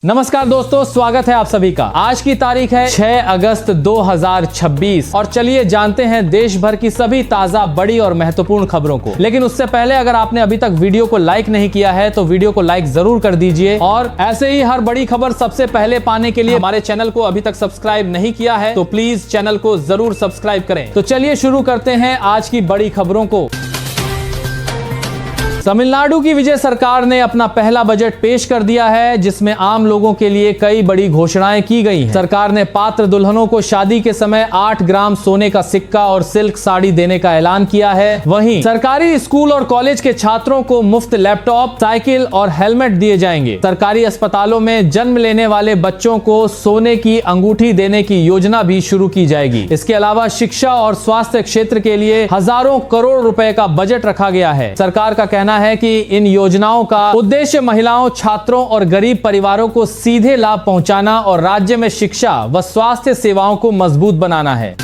नमस्कार दोस्तों, स्वागत है आप सभी का। आज की तारीख है 6 अगस्त 2026 और चलिए जानते हैं देश भर की सभी ताजा बड़ी और महत्वपूर्ण खबरों को। लेकिन उससे पहले अगर आपने अभी तक वीडियो को लाइक नहीं किया है तो वीडियो को लाइक जरूर कर दीजिए और ऐसे ही हर बड़ी खबर सबसे पहले पाने के लिए हमारे चैनल को अभी तक सब्सक्राइब नहीं किया है तो प्लीज चैनल को जरूर सब्सक्राइब करें। तो चलिए शुरू करते हैं आज की बड़ी खबरों को। तमिलनाडु की विजय सरकार ने अपना पहला बजट पेश कर दिया है जिसमें आम लोगों के लिए कई बड़ी घोषणाएं की गई हैं। सरकार ने पात्र दुल्हनों को शादी के समय 8 ग्राम सोने का सिक्का और सिल्क साड़ी देने का ऐलान किया है। वहीं सरकारी स्कूल और कॉलेज के छात्रों को मुफ्त लैपटॉप, साइकिल और हेलमेट दिए जाएंगे। सरकारी अस्पतालों में जन्म लेने वाले बच्चों को सोने की अंगूठी देने की योजना भी शुरू की जाएगी। इसके अलावा शिक्षा और स्वास्थ्य क्षेत्र के लिए हजारों करोड़ रुपए का बजट रखा गया है। सरकार का कहना है कि इन योजनाओं का उद्देश्य महिलाओं, छात्रों और गरीब परिवारों को सीधे लाभ पहुंचाना और राज्य में शिक्षा व स्वास्थ्य सेवाओं को मजबूत बनाना है।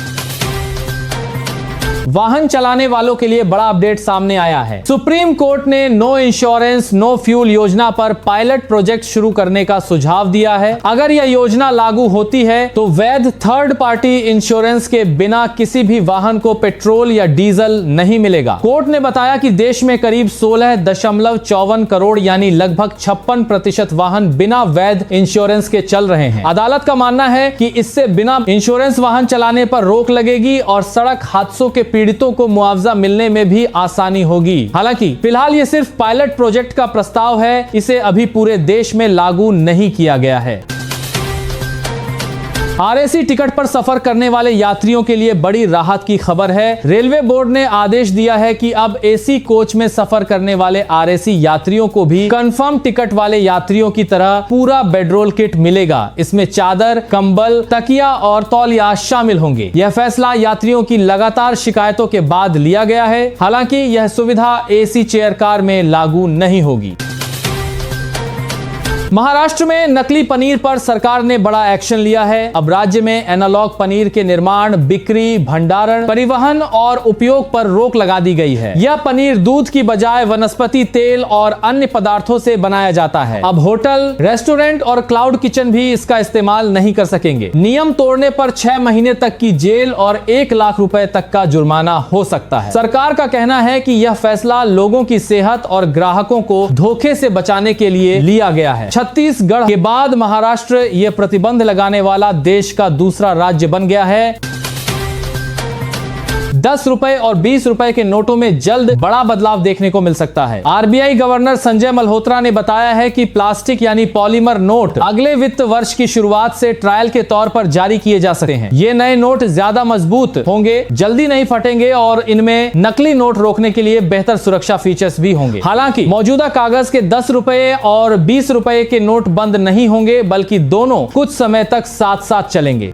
वाहन चलाने वालों के लिए बड़ा अपडेट सामने आया है। सुप्रीम कोर्ट ने नो इंश्योरेंस नो फ्यूल योजना पर पायलट प्रोजेक्ट शुरू करने का सुझाव दिया है। अगर यह योजना लागू होती है तो वैध थर्ड पार्टी इंश्योरेंस के बिना किसी भी वाहन को पेट्रोल या डीजल नहीं मिलेगा। कोर्ट ने बताया कि देश में करीब 16.54 करोड़ यानी लगभग 56% वाहन बिना वैध इंश्योरेंस के चल रहे हैं। अदालत का मानना है कि इससे बिना इंश्योरेंस वाहन चलाने पर रोक लगेगी और सड़क हादसों के पीड़ितों को मुआवजा मिलने में भी आसानी होगी। हालांकि फिलहाल ये सिर्फ पायलट प्रोजेक्ट का प्रस्ताव है, इसे अभी पूरे देश में लागू नहीं किया गया है। आरएसी टिकट पर सफर करने वाले यात्रियों के लिए बड़ी राहत की खबर है। रेलवे बोर्ड ने आदेश दिया है कि अब एसी कोच में सफर करने वाले आरएसी यात्रियों को भी कंफर्म टिकट वाले यात्रियों की तरह पूरा बेडरोल किट मिलेगा। इसमें चादर, कंबल, तकिया और तौलिया शामिल होंगे। यह फैसला यात्रियों की लगातार शिकायतों के बाद लिया गया है। हालांकि यह सुविधा एसी चेयर कार में लागू नहीं होगी। महाराष्ट्र में नकली पनीर पर सरकार ने बड़ा एक्शन लिया है। अब राज्य में एनालॉग पनीर के निर्माण, बिक्री, भंडारण, परिवहन और उपयोग पर रोक लगा दी गई है। यह पनीर दूध की बजाय वनस्पति तेल और अन्य पदार्थों से बनाया जाता है। अब होटल, रेस्टोरेंट और क्लाउड किचन भी इसका इस्तेमाल नहीं कर सकेंगे। नियम तोड़ने पर 6 महीने तक की जेल और 1 लाख रुपए तक का जुर्माना हो सकता है। सरकार का कहना है कि यह फैसला लोगों की सेहत और ग्राहकों को धोखे से बचाने के लिए लिया गया है। छत्तीसगढ़ के बाद महाराष्ट्र ये प्रतिबंध लगाने वाला देश का दूसरा राज्य बन गया है। 10 रुपए और 20 रुपए के नोटों में जल्द बड़ा बदलाव देखने को मिल सकता है। आरबीआई गवर्नर संजय मल्होत्रा ने बताया है कि प्लास्टिक यानी पॉलीमर नोट अगले वित्त वर्ष की शुरुआत से ट्रायल के तौर पर जारी किए जा सकते हैं। ये नए नोट ज्यादा मजबूत होंगे, जल्दी नहीं फटेंगे और इनमें नकली नोट रोकने के लिए बेहतर सुरक्षा फीचर्स भी होंगे। हालांकि मौजूदा कागज के 10 रुपए और 20 रुपए के नोट बंद नहीं होंगे, बल्कि दोनों कुछ समय तक साथ साथ चलेंगे।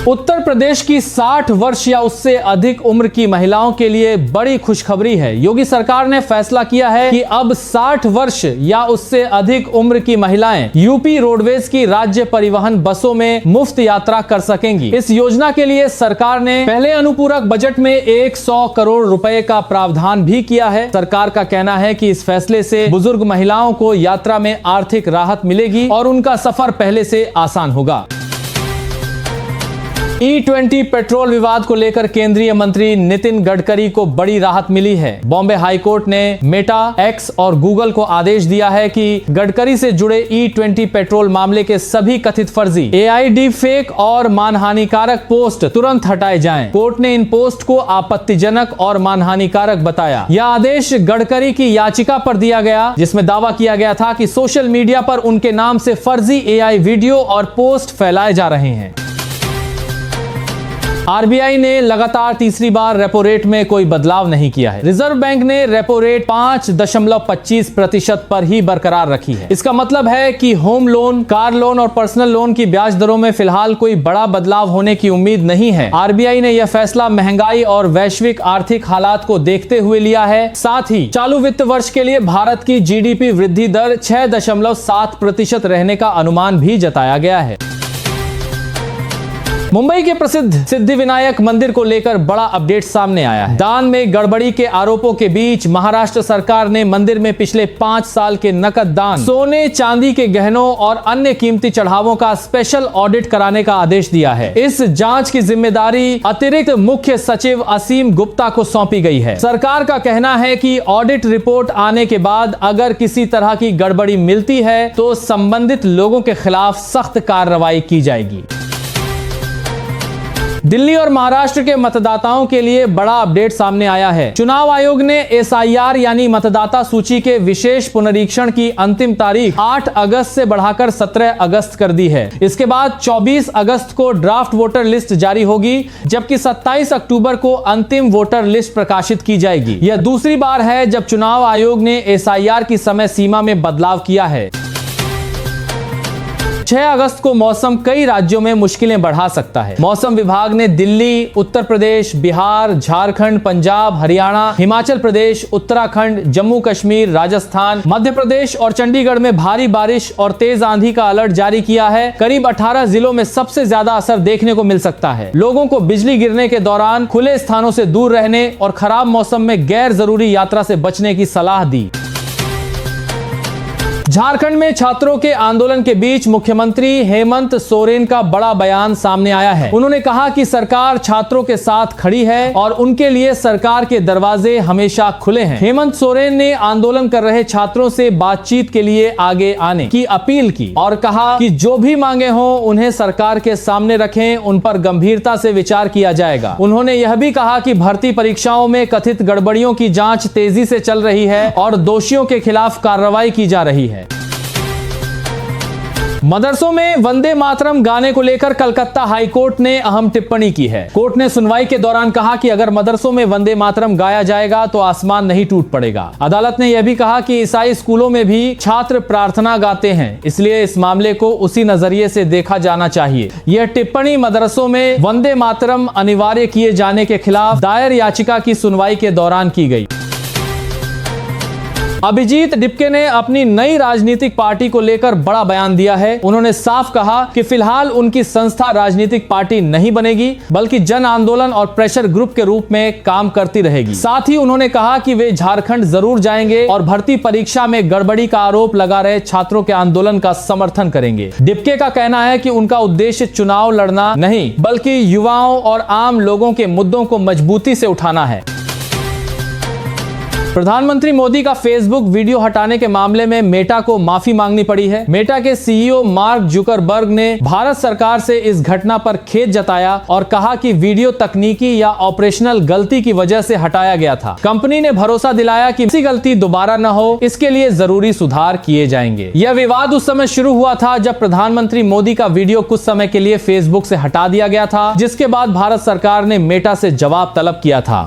उत्तर प्रदेश की 60 वर्ष या उससे अधिक उम्र की महिलाओं के लिए बड़ी खुशखबरी है। योगी सरकार ने फैसला किया है कि अब 60 वर्ष या उससे अधिक उम्र की महिलाएं यूपी रोडवेज की राज्य परिवहन बसों में मुफ्त यात्रा कर सकेंगी। इस योजना के लिए सरकार ने पहले अनुपूरक बजट में 100 करोड़ रुपए का प्रावधान भी किया है। सरकार का कहना है कि इस फैसले से बुजुर्ग महिलाओं को यात्रा में आर्थिक राहत मिलेगी और उनका सफर पहले से आसान होगा। E20 पेट्रोल विवाद को लेकर केंद्रीय मंत्री नितिन गडकरी को बड़ी राहत मिली है। बॉम्बे हाईकोर्ट ने मेटा, एक्स और गूगल को आदेश दिया है कि गडकरी से जुड़े E20 पेट्रोल मामले के सभी कथित फर्जी AI डीप फेक और मानहानिकारक पोस्ट तुरंत हटाए जाएं। कोर्ट ने इन पोस्ट को आपत्तिजनक और मानहानिकारक बताया। यह आदेश गडकरी की याचिका पर दिया गया जिसमें दावा किया गया था कि सोशल मीडिया पर उनके नाम से फर्जी AI वीडियो और पोस्ट फैलाए जा रहे हैं। आरबीआई ने लगातार तीसरी बार रेपो रेट में कोई बदलाव नहीं किया है। रिजर्व बैंक ने रेपो रेट 5.25% पर ही बरकरार रखी है। इसका मतलब है कि होम लोन, कार लोन और पर्सनल लोन की ब्याज दरों में फिलहाल कोई बड़ा बदलाव होने की उम्मीद नहीं है। आरबीआई ने यह फैसला महंगाई और वैश्विक आर्थिक हालात को देखते हुए लिया है। साथ ही चालू वित्त वर्ष के लिए भारत की जीडीपी वृद्धि दर 6.7% रहने का अनुमान भी जताया गया है। मुंबई के प्रसिद्ध सिद्धिविनायक मंदिर को लेकर बड़ा अपडेट सामने आया है। दान में गड़बड़ी के आरोपों के बीच महाराष्ट्र सरकार ने मंदिर में पिछले 5 साल के नकद दान, सोने चांदी के गहनों और अन्य कीमती चढ़ावों का स्पेशल ऑडिट कराने का आदेश दिया है। इस जांच की जिम्मेदारी अतिरिक्त मुख्य सचिव असीम गुप्ता को सौंपी गई है। सरकार का कहना है कि ऑडिट रिपोर्ट आने के बाद अगर किसी तरह की गड़बड़ी मिलती है तो संबंधित लोगों के खिलाफ सख्त कार्रवाई की जाएगी। दिल्ली और महाराष्ट्र के मतदाताओं के लिए बड़ा अपडेट सामने आया है। चुनाव आयोग ने SIR यानी मतदाता सूची के विशेष पुनरीक्षण की अंतिम तारीख 8 अगस्त से बढ़ाकर 17 अगस्त कर दी है। इसके बाद 24 अगस्त को ड्राफ्ट वोटर लिस्ट जारी होगी, जबकि 27 अक्टूबर को अंतिम वोटर लिस्ट प्रकाशित की जाएगी। यह दूसरी बार है जब चुनाव आयोग ने SIR की समय सीमा में बदलाव किया है। 6 अगस्त को मौसम कई राज्यों में मुश्किलें बढ़ा सकता है। मौसम विभाग ने दिल्ली, उत्तर प्रदेश, बिहार, झारखंड, पंजाब, हरियाणा, हिमाचल प्रदेश, उत्तराखंड, जम्मू कश्मीर, राजस्थान, मध्य प्रदेश और चंडीगढ़ में भारी बारिश और तेज आंधी का अलर्ट जारी किया है। करीब 18 जिलों में सबसे ज्यादा असर देखने को मिल सकता है। लोगों को बिजली गिरने के दौरान खुले स्थानों से दूर रहने और खराब मौसम में गैर जरूरी यात्रा से बचने की सलाह दी। झारखंड में छात्रों के आंदोलन के बीच मुख्यमंत्री हेमंत सोरेन का बड़ा बयान सामने आया है। उन्होंने कहा कि सरकार छात्रों के साथ खड़ी है और उनके लिए सरकार के दरवाजे हमेशा खुले हैं। हेमंत सोरेन ने आंदोलन कर रहे छात्रों से बातचीत के लिए आगे आने की अपील की और कहा कि जो भी मांगे हों उन्हें सरकार के सामने रखें, उन पर गंभीरता से विचार किया जाएगा। उन्होंने यह भी कहा कि भर्ती परीक्षाओं में कथित गड़बड़ियों की जांच तेजी से चल रही है और दोषियों के खिलाफ कार्रवाई की जा रही है। मदरसों में वंदे मातरम गाने को लेकर कलकत्ता हाई कोर्ट ने अहम टिप्पणी की है। कोर्ट ने सुनवाई के दौरान कहा कि अगर मदरसों में वंदे मातरम गाया जाएगा तो आसमान नहीं टूट पड़ेगा। अदालत ने यह भी कहा कि ईसाई स्कूलों में भी छात्र प्रार्थना गाते हैं, इसलिए इस मामले को उसी नजरिए से देखा जाना चाहिए। यह टिप्पणी मदरसों में वंदे मातरम अनिवार्य किए जाने के खिलाफ दायर याचिका की सुनवाई के दौरान की गई। अभिजीत डिपके ने अपनी नई राजनीतिक पार्टी को लेकर बड़ा बयान दिया है। उन्होंने साफ कहा कि फिलहाल उनकी संस्था राजनीतिक पार्टी नहीं बनेगी, बल्कि जन आंदोलन और प्रेशर ग्रुप के रूप में काम करती रहेगी। साथ ही उन्होंने कहा कि वे झारखंड जरूर जाएंगे और भर्ती परीक्षा में गड़बड़ी का आरोप लगा रहे छात्रों के आंदोलन का समर्थन करेंगे। डिपके का कहना है कि उनका उद्देश्य चुनाव लड़ना नहीं, बल्कि युवाओं और आम लोगों के मुद्दों को मजबूती से उठाना है। प्रधानमंत्री मोदी का फेसबुक वीडियो हटाने के मामले में मेटा को माफी मांगनी पड़ी है। मेटा के CEO मार्क जुकरबर्ग ने भारत सरकार से इस घटना पर खेद जताया और कहा कि वीडियो तकनीकी या ऑपरेशनल गलती की वजह से हटाया गया था। कंपनी ने भरोसा दिलाया कि ऐसी गलती दोबारा न हो, इसके लिए जरूरी सुधार किए जाएंगे। यह विवाद उस समय शुरू हुआ था जब प्रधानमंत्री मोदी का वीडियो कुछ समय के लिए फेसबुक से हटा दिया गया था, जिसके बाद भारत सरकार ने मेटा से जवाब तलब किया था।